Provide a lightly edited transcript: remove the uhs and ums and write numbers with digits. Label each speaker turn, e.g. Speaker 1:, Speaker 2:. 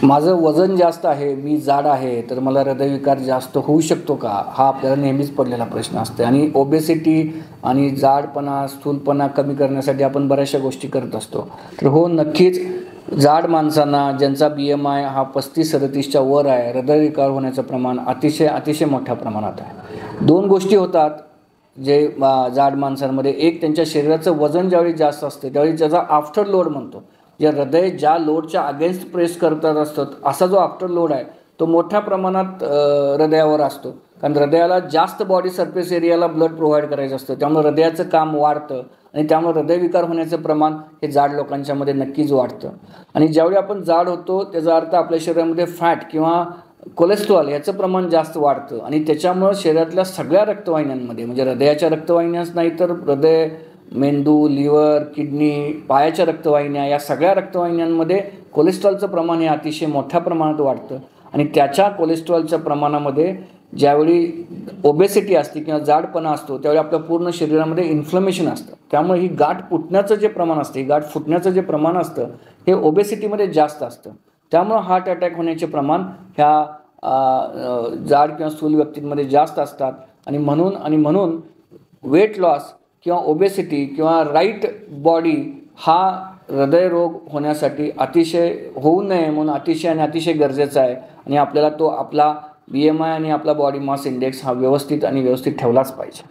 Speaker 1: माझं वजन जास्त आहे, मी जाड आहे, तर मला हृदयविकार जास्त होऊ शकतो का? हा आपल्याला नेहमीच पडलेला प्रश्न असतो आणि ओबेसिटी आणि जाडपणा, स्थूलपणा कमी करण्यासाठी आपण बऱ्याचशा गोष्टी करत असतो. तर हो, नक्कीच जाड माणसांना ज्यांचा BMI हा 35-37च्या वर आहे, हृदयविकार होण्याचं प्रमाण अतिशय मोठ्या प्रमाणात आहे. दोन गोष्टी होतात जे जाड माणसांमध्ये. एक, त्यांच्या शरीराचं वजन ज्यावेळी जास्त असते त्यावेळी त्याचा आफ्टर लोड म्हणतो. जे हृदय ज्या लोडच्या अगेन्स्ट प्रेस करतात असतात, असा जो आफ्टर लोड आहे तो मोठ्या प्रमाणात हृदयावर असतो. कारण हृदयाला जास्त बॉडी सरफेस एरियाला ब्लड प्रोव्हाइड करायचं असतं, त्यामुळे हृदयाचं काम वाढतं आणि त्यामुळे हृदयविकार होण्याचं प्रमाण हे जाड लोकांच्यामध्ये नक्कीच वाढतं. आणि ज्यावेळी आपण जाड होतो त्याचा अर्थ आपल्या शरीरामध्ये फॅट किंवा कोलेस्ट्रॉल याचं प्रमाण जास्त वाढतं आणि त्याच्यामुळं शरीरातल्या सगळ्या रक्तवाहिन्यांमध्ये, म्हणजे हृदयाच्या रक्तवाहिन्याच नाही तर हृदय, मेंदू, लिव्हर, किडनी, पायाच्या रक्तवाहिन्या, या सगळ्या रक्तवाहिन्यांमध्ये कोलेस्ट्रॉलचं प्रमाण हे अतिशय मोठ्या प्रमाणात वाढतं. आणि त्याच्या कोलेस्ट्रॉलच्या प्रमाणामध्ये ज्यावेळी ओबेसिटी असते किंवा जाडपणा असतो त्यावेळी आपल्या पूर्ण शरीरामध्ये इन्फ्लमेशन असतं. त्यामुळे ही गाठ फुटण्याचं जे प्रमाण असतं, ही गाठ फुटण्याचं जे प्रमाण असतं हे ओबेसिटीमध्ये जास्त असतं. त्यामुळं हार्ट अटॅक होण्याचे प्रमाण ह्या जाड किंवा स्थूल व्यक्तींमध्ये जास्त असतात. आणि म्हणून वेट लॉस किंवा ओबेसिटी किंवा राईट बॉडी हा हृदयरोग होण्यासाठी होऊ नये म्हणून अतिशय गरजेचा आहे. आणि आपल्याला तो आपला BMI आणि आपला बॉडी मास इंडेक्स हा व्यवस्थित ठेवलाच पाहिजे.